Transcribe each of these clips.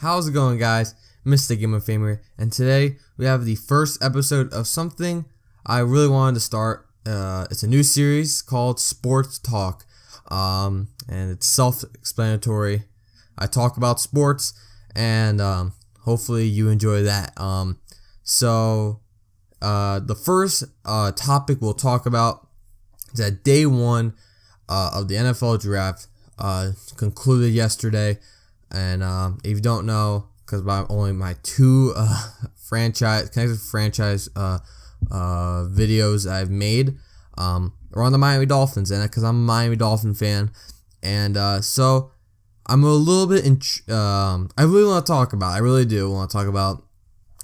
How's it going, guys? Mr. Game of Famer, and today we have the first episode of something I really wanted to start. It's a new series called SportsTalk, and it's self-explanatory. I talk about sports, and hopefully you enjoy that. The first topic we'll talk about is that day one of the NFL draft concluded yesterday. And if you don't know, because only my two connected franchise videos I've made are on the Miami Dolphins, and because I'm a Miami Dolphin fan, and so I'm a little bit I really want to talk about. I really do want to talk about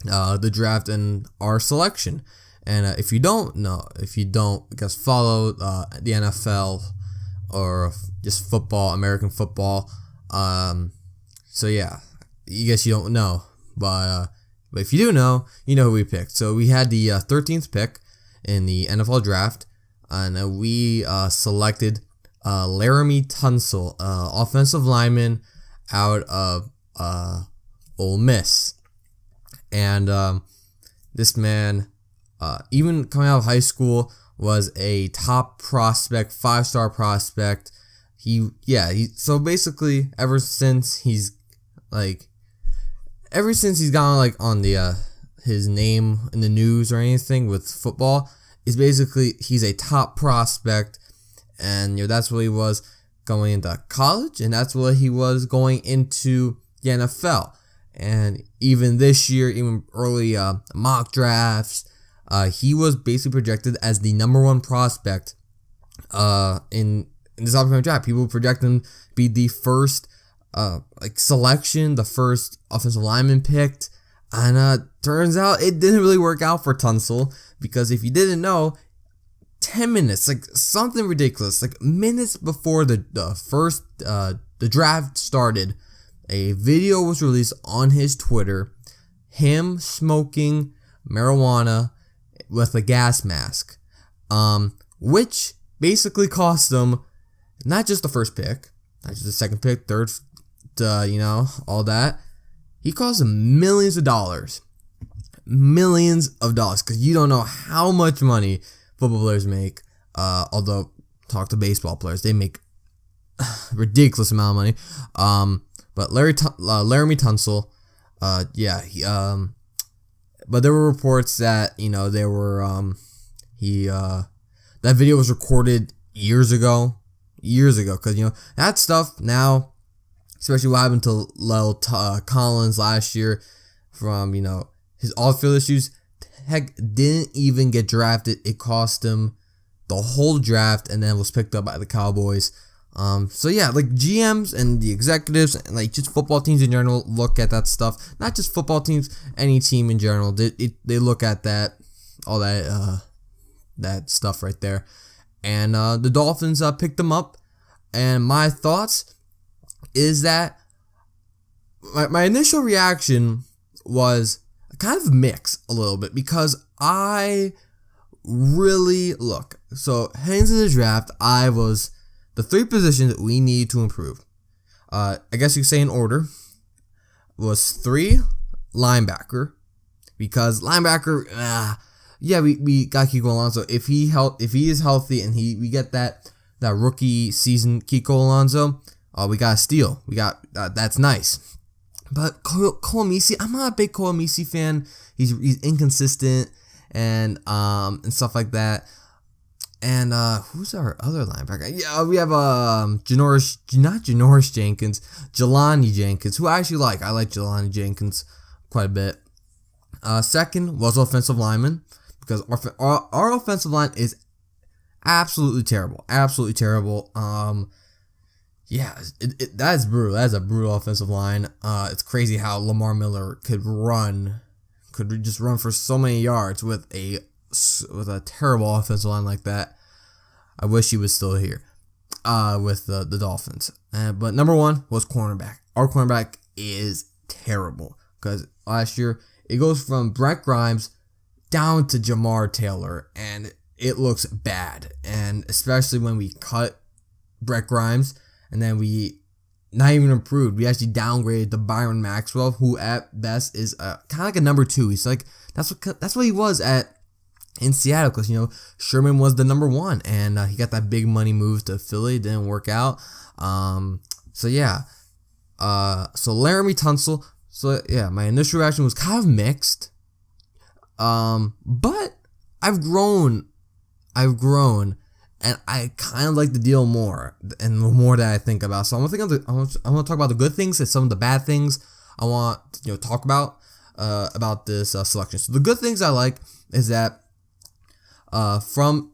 the draft and our selection. And if you don't, I guess follow the NFL or just football, American football. So yeah, I guess you don't know, but if you do know, you know who we picked. So we had the 13th pick in the NFL draft, and we selected Laremy Tunsil, offensive lineman out of Ole Miss. And this man, even coming out of high school, was a top prospect, 5-star prospect. So basically, ever since he's gotten on the his name in the news or anything with football, is basically he's a top prospect, and that's what he was going into college, and that's what he was going into the NFL. And even this year, even early mock drafts, he was basically projected as the number one prospect in this upcoming draft. People project him to be the first selection, the first offensive lineman picked, and turns out it didn't really work out for Tunsil, because if you didn't know, 10 minutes, something ridiculous, minutes before the draft started, a video was released on his Twitter, him smoking marijuana with a gas mask, which basically cost him not just the first pick, not just the second pick, third, all that. He cost him millions of dollars, because you don't know how much money football players make. Although, talk to baseball players, they make ridiculous amount of money. But Laremy Tunsil, but there were reports that that video was recorded years ago, because that stuff now, especially what happened to Lel Collins last year from his off-field issues, heck, didn't even get drafted. It cost him the whole draft, and then was picked up by the Cowboys. GMs and the executives and just football teams in general look at that stuff. Not just football teams, any team in general. They look at that, all that stuff right there. And the Dolphins picked them up. And my thoughts is that my initial reaction was kind of mixed a little bit, because I really so heading into the draft, I was the three positions that we need to improve. I guess you could say in order was 3 linebacker, because linebacker, we got Kiko Alonso. If he is healthy and we get that rookie season Kiko Alonso, we got a steal. We got that's nice. But Kolomisi, I'm not a big Kolomisi fan. He's inconsistent and stuff like that. And who's our other linebacker? Yeah, we have Jelani Jenkins, who I actually like. I like Jelani Jenkins quite a bit. Second was offensive lineman, because our offensive line is absolutely terrible. Absolutely terrible. That's brutal. That's a brutal offensive line. It's crazy how Lamar Miller could just run for so many yards with a terrible offensive line like that. I wish he was still here with the Dolphins. But number one was cornerback. Our cornerback is terrible, because last year it goes from Brett Grimes down to Jamar Taylor, and it looks bad. And especially when we cut Brett Grimes, and then we not even improved. We actually downgraded to Byron Maxwell, who at best is kind of like a number 2. He's like that's what he was in Seattle, because Sherman was the number 1, and he got that big money move to Philly. It didn't work out. So Laremy Tunsil. So yeah, my initial reaction was kind of mixed. But I've grown, and I kind of like the deal more, and the more that I think about. So I'm gonna talk about the good things and some of the bad things I want to talk about this selection. So the good things I like is that from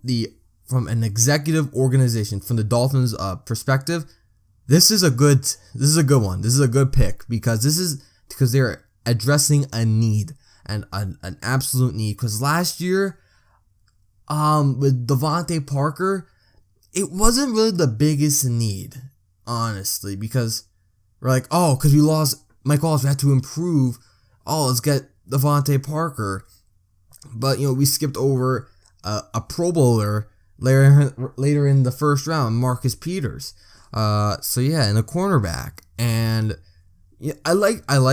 an executive organization, from the Dolphins perspective, this is a good one. This is a good pick because they're addressing a need, and an absolute need. Because last year, with Devontae Parker, it wasn't really the biggest need, honestly, because we're like, because we lost Mike Wallace, we had to improve. Let's get Devontae Parker. But we skipped over a Pro Bowler later in the first round, Marcus Peters. And a cornerback. And yeah, I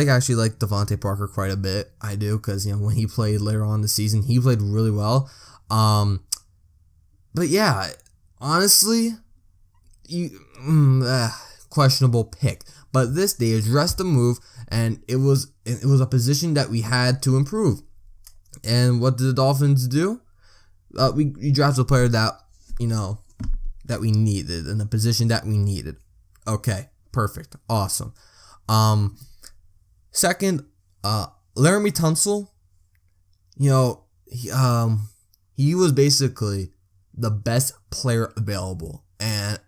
actually like Devontae Parker quite a bit. I do, because when he played later on in the season, he played really well. But yeah, honestly, questionable pick. But they addressed the move, and it was a position that we had to improve. And what did the Dolphins do? We drafted a player that that we needed, in the position that we needed. Okay, perfect, awesome. Second, Laremy Tunsil. He was basically the best player available, and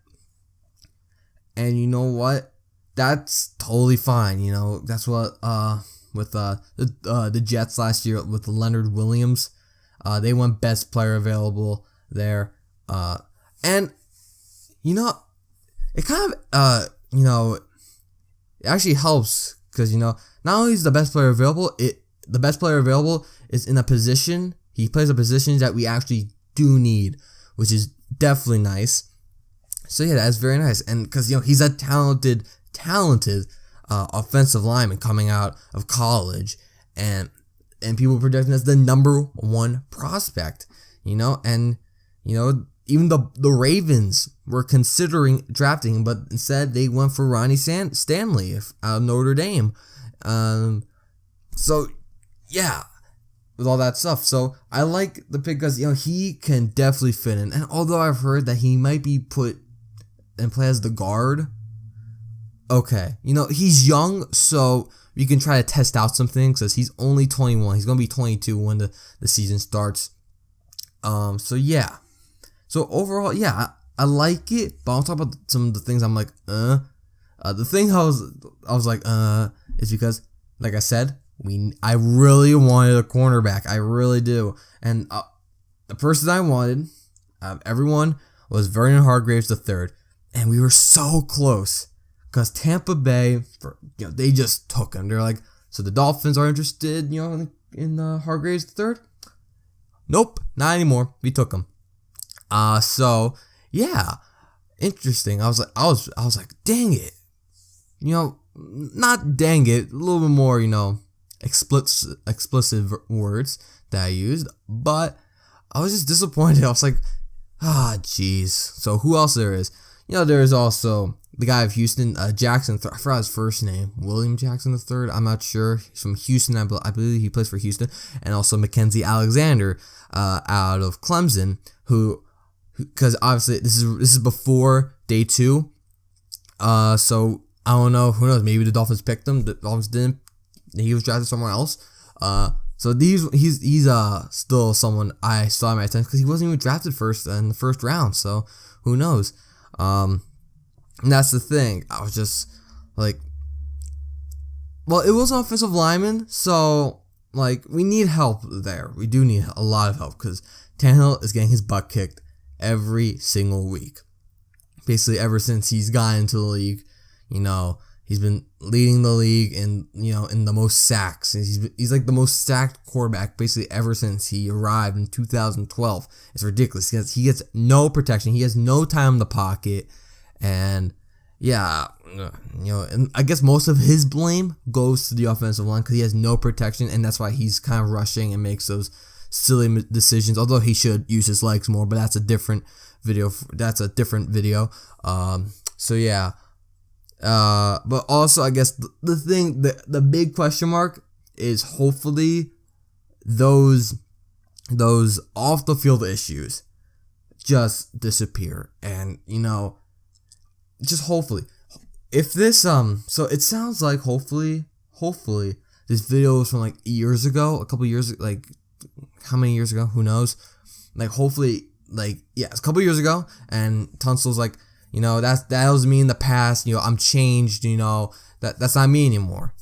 you know what? That's totally fine. That's what with the Jets last year with Leonard Williams, they went best player available there, and it kind of it actually helps, because not only is the best player available, the best player available is in a position. He plays a position that we actually do need, which is definitely nice. So yeah, that's very nice. And because he's a talented offensive lineman coming out of college, and people project him as the number 1 prospect. And even the Ravens were considering drafting him, but instead they went for Ronnie Stanley out of Notre Dame. So yeah, with all that stuff. So I like the pick because he can definitely fit in. And although I've heard that he might be put and play as the guard, okay, he's young, so you can try to test out some things, because he's only 21. He's gonna be 22 when the season starts. So yeah. So overall, yeah, I like it, but I'll talk about some of the things I'm like, The thing I was like, is because, like I said, I really wanted a cornerback. I really do. And the person I wanted, everyone, was Vernon Hargreaves III. And we were so close, because Tampa Bay, they just took him. They're like, so the Dolphins are interested, in Hargreaves III? Nope, not anymore. We took him. So yeah, interesting. I was like, dang it. Not dang it, a little bit more, explicit words that I used, but I was just disappointed. I was like, jeez. So who else there is? There is also the guy of Houston, Jackson. I forgot his first name. William Jackson III. I'm not sure. He's from Houston. I believe he plays for Houston. And also Mackenzie Alexander, out of Clemson, because obviously this is before day 2. So I don't know. Who knows? Maybe the Dolphins picked him. The Dolphins didn't. He was drafted somewhere else. So he's still someone I still have my attention, because he wasn't even drafted first in the first round. So who knows? And that's the thing. I was just like, well, it was an offensive lineman, so we need help there. We do need a lot of help, because Tannehill is getting his butt kicked every single week. Basically, ever since he's gotten into the league, he's been leading the league in the most sacks. He's like the most sacked quarterback basically ever since he arrived in 2012. It's ridiculous because he gets no protection. He has no time in the pocket, and yeah, and I guess most of his blame goes to the offensive line because he has no protection, and that's why he's kind of rushing and makes those silly decisions. Although he should use his legs more, but that's a different video. So yeah. But also I guess the big question mark is hopefully those off the field issues just disappear, and just hopefully, if this so it sounds like hopefully this video was from like years ago, a couple years, like how many years ago, who knows, like hopefully, like it's a couple years ago, and Tunsil's like, that was me in the past, I'm changed, that's not me anymore.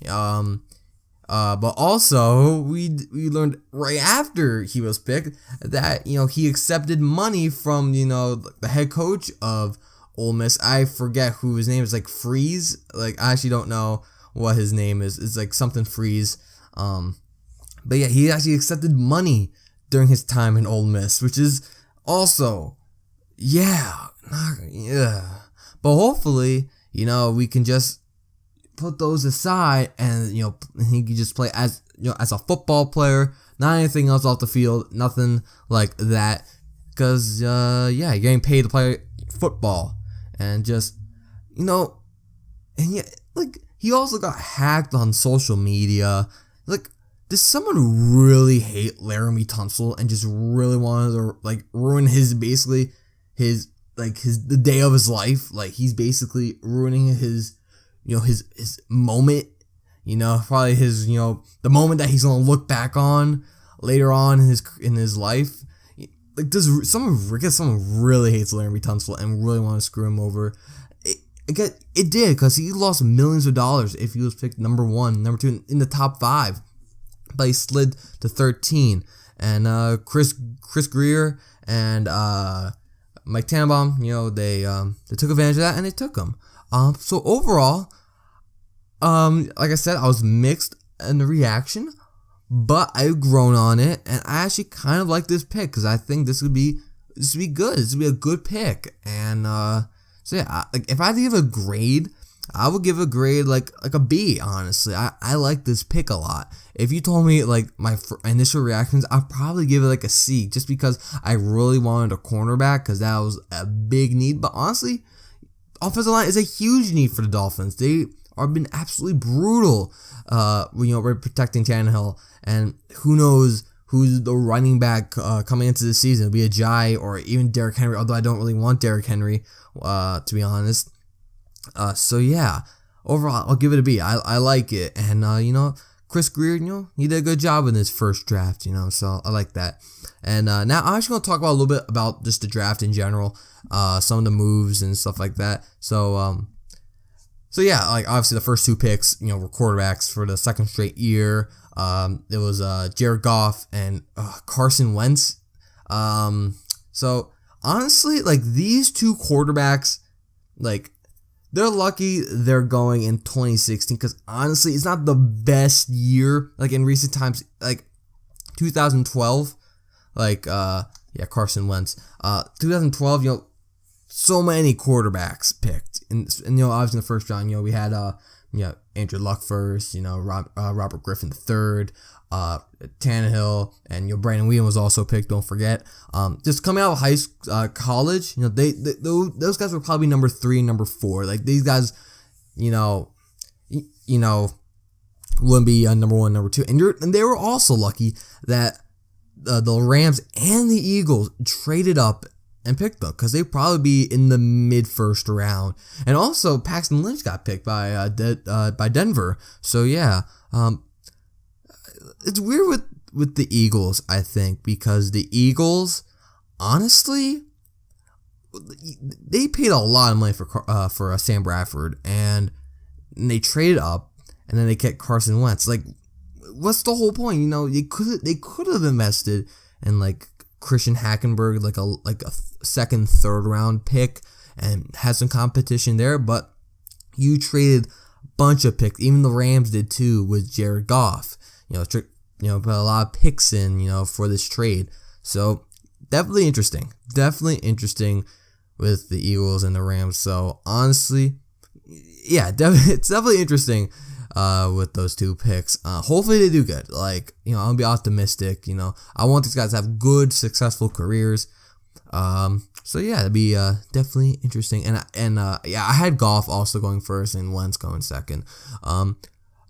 But also we learned right after he was picked that he accepted money from the head coach of Ole Miss. I forget who his name is, like Freeze. Like I actually don't know what his name is. It's like something Freeze. But yeah, he actually accepted money during his time in Ole Miss, which is also But hopefully, we can just put those aside, and he can just play as as a football player, not anything else off the field, nothing like that, because you're getting paid to play football, and just like he also got hacked on social media. Like, does someone really hate Laremy Tunsil and just really wanted to like ruin the day of his life? Like, he's basically ruining his his moment, probably his, the moment that he's going to look back on later on in his life. Like, someone really hates Laremy Tunsil and really want to screw him over? It did, because he lost millions of dollars if he was picked number 1, number 2 in the top 5, but he slid to 13. And Chris Greer and Mike Tannenbaum, they took advantage of that, and they took him. So overall, like I said, I was mixed in the reaction, but I've grown on it, and I actually kind of like this pick, because I think this would be good. This would be a good pick, and so yeah, like if I had to give a grade, I would give a grade like a B. Honestly, I like this pick a lot. If you told me like my initial reactions, I'd probably give it like a C, just because I really wanted a cornerback, because that was a big need. But honestly, offensive line is a huge need for the Dolphins. They are been absolutely brutal. We're protecting Tannehill, and who knows who's the running back coming into the season? It'll be Ajayi or even Derrick Henry. Although I don't really want Derrick Henry, to be honest. So yeah, overall I'll give it a B. I like it, and Chris Greer, he did a good job in his first draft, so I like that. And now I'm actually going to talk about a little bit about just the draft in general, some of the moves and stuff like that. So yeah, like obviously the first 2 picks, were quarterbacks for the second straight year. It was Jared Goff and Carson Wentz. So honestly, like these 2 quarterbacks, like they're lucky they're going in 2016, because honestly, it's not the best year, like in recent times, like 2012, like, Carson Wentz, 2012, so many quarterbacks picked, and obviously in the first round, we had, Andrew Luck first, Robert Griffin III, Tannehill, and Brandon Weeden was also picked. Don't forget. Just coming out of college, those guys were probably number 3, number 4. Like these guys, wouldn't be number 1, number 2, and they were also lucky that the Rams and the Eagles traded up and picked them, because they'd probably be in the mid-first round. And also Paxton Lynch got picked by Denver. So yeah, it's weird with the Eagles, I think, because the Eagles, honestly, they paid a lot of money for Sam Bradford, and they traded up, and then they kept Carson Wentz. Like, what's the whole point? They could have invested in like Christian Hackenberg, like a second, third round pick, and had some competition there, but you traded a bunch of picks. Even the Rams did too with Jared Goff. Put a lot of picks in, for this trade. So definitely interesting with the Eagles and the Rams. So honestly, yeah, it's definitely interesting with those two picks. Hopefully they do good. Like, I'm gonna be optimistic. I want these guys to have good, successful careers. So yeah, it'd be definitely interesting. And I had Goff also going first and Wentz going second. I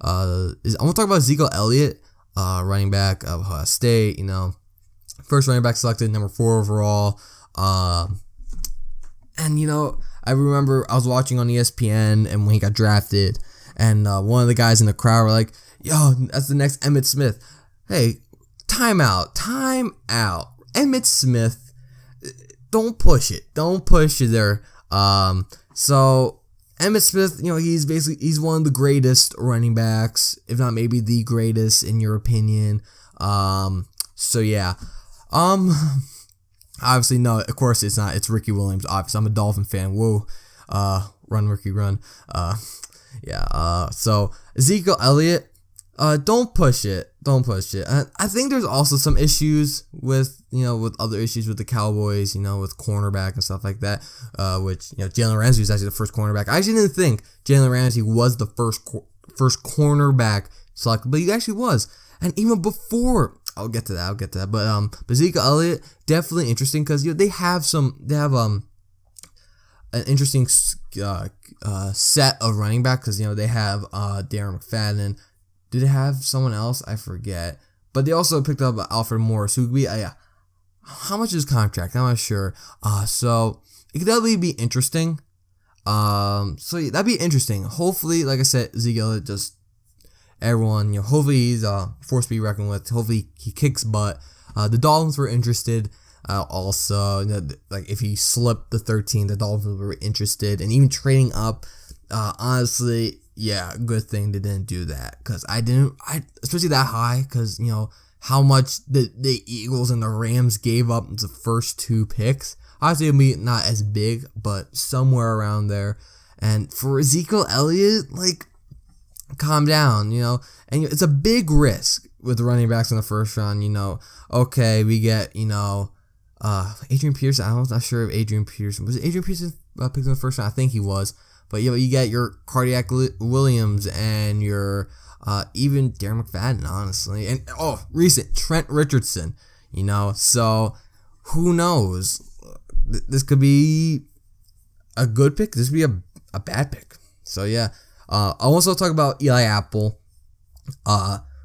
want to talk about Ezekiel Elliott, running back of Ohio State. First running back selected, number 4 overall. And I remember I was watching on ESPN and when he got drafted, and one of the guys in the crowd were like, "Yo, that's the next Emmitt Smith." Hey, time out. Emmitt Smith, don't push it there. So Emmitt Smith, he's one of the greatest running backs, if not maybe the greatest in your opinion. So yeah. Obviously, no, of course it's not. It's Ricky Williams. Obviously, I'm a Dolphin fan. Whoa. Run, Ricky, run. So Ezekiel Elliott, don't push it. I think there's also some issues with other issues with the Cowboys, with cornerback and stuff like that, which, Jalen Ramsey was actually the first cornerback. I actually didn't think Jalen Ramsey was the first cornerback selected, but he actually was. And even before, I'll get to that. But Ezekiel Elliott, definitely interesting because they have an interesting set of running back because they have Darren McFadden. Did they have someone else? I forget. But they also picked up Alfred Morris, who could be how much is his contract? I'm not sure. So it could definitely be interesting. So yeah, that'd be interesting. Hopefully, like I said, Ezekiel Elliott, just everyone, hopefully he's a force to be reckoned with. Hopefully he kicks butt. The Dolphins were interested. Also, like if he slipped the 13, the Dolphins were interested, and even trading up. Honestly, yeah, good thing they didn't do that because especially that high because how much the Eagles and the Rams gave up the first 2 picks. Obviously, it'll be not as big, but somewhere around there. And for Ezekiel Elliott, like, calm down, and it's a big risk with running backs in the first round. Okay, we get Adrian Peterson. I'm not sure if Adrian Peterson was picked in the first round. I think he was. But you get your Cardiac Williams and your even Darren McFadden, honestly, and recent Trent Richardson. So who knows? This could be a good pick. This could be a bad pick. So yeah. I'll also talk about Eli Apple,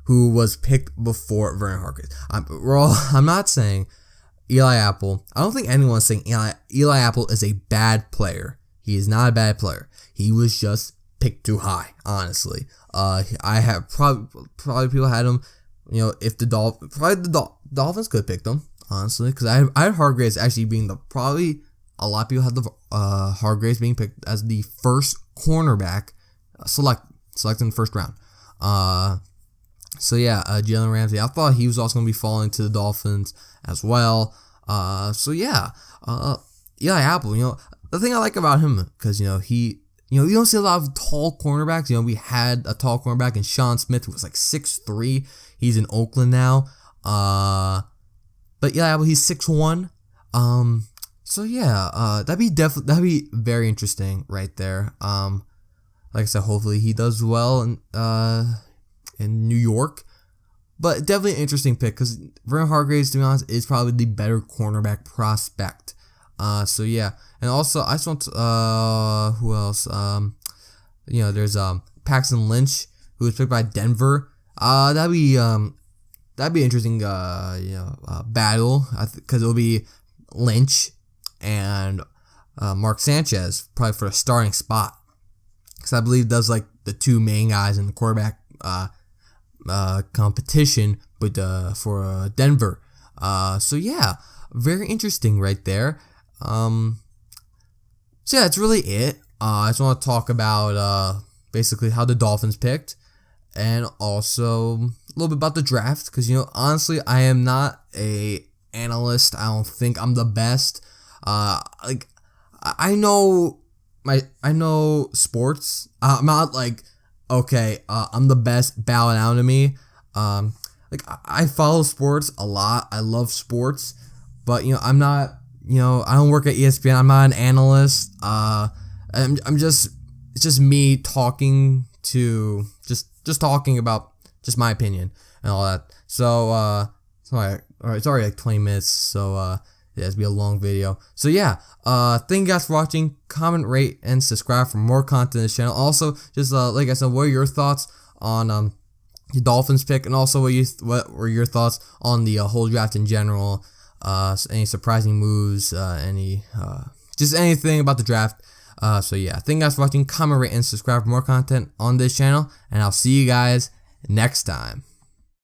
who was picked before Vernon Hargreaves. I'm not saying Eli Apple. I don't think anyone's saying Eli Apple is a bad player. He is not a bad player. He was just picked too high, honestly. I have probably people had him, if the Dolphins could have picked him, honestly, because I had Hargreaves actually being probably a lot of people had the Hargreaves being picked as the first cornerback selected in the first round. So yeah, Jalen Ramsey, I thought he was also going to be falling to the Dolphins as well. So yeah, Eli Apple, the thing I like about him, because, he, you don't see a lot of tall cornerbacks. We had a tall cornerback in Sean Smith, who was like 6'3". He's in Oakland now. But yeah, he's 6'1". So yeah, that'd be very interesting right there. Like I said, hopefully he does well in New York. But definitely an interesting pick because Vernon Hargreaves, to be honest, is probably the better cornerback prospect. So yeah, and also I just want to, who else? There's Paxton Lynch, who was picked by Denver. That'd be interesting. Battle, because it'll be Lynch and Mark Sanchez probably for a starting spot. Because I believe those like the 2 main guys in the quarterback competition, but for Denver. So yeah, very interesting right there. So yeah, that's really it. I just want to talk about basically how the Dolphins picked, and also a little bit about the draft. Because honestly, I am not a analyst. I don't think I'm the best. I know sports. I'm not like, okay, I'm the best, bow down to me. I follow sports a lot. I love sports, but I'm not. I don't work at ESPN. I'm not an analyst. I'm just it's just me talking to just talking about just my opinion and all that. So it's already like 20 minutes, so yeah, it's be a long video. So yeah, thank you guys for watching. Comment, rate, and subscribe for more content on this channel. Also, just like I said, what are your thoughts on the Dolphins pick, and also what were your thoughts on the whole draft in general? Any surprising moves, just anything about the draft. So yeah, thank you guys for watching. Comment, rate, and subscribe for more content on this channel, and I'll see you guys next time.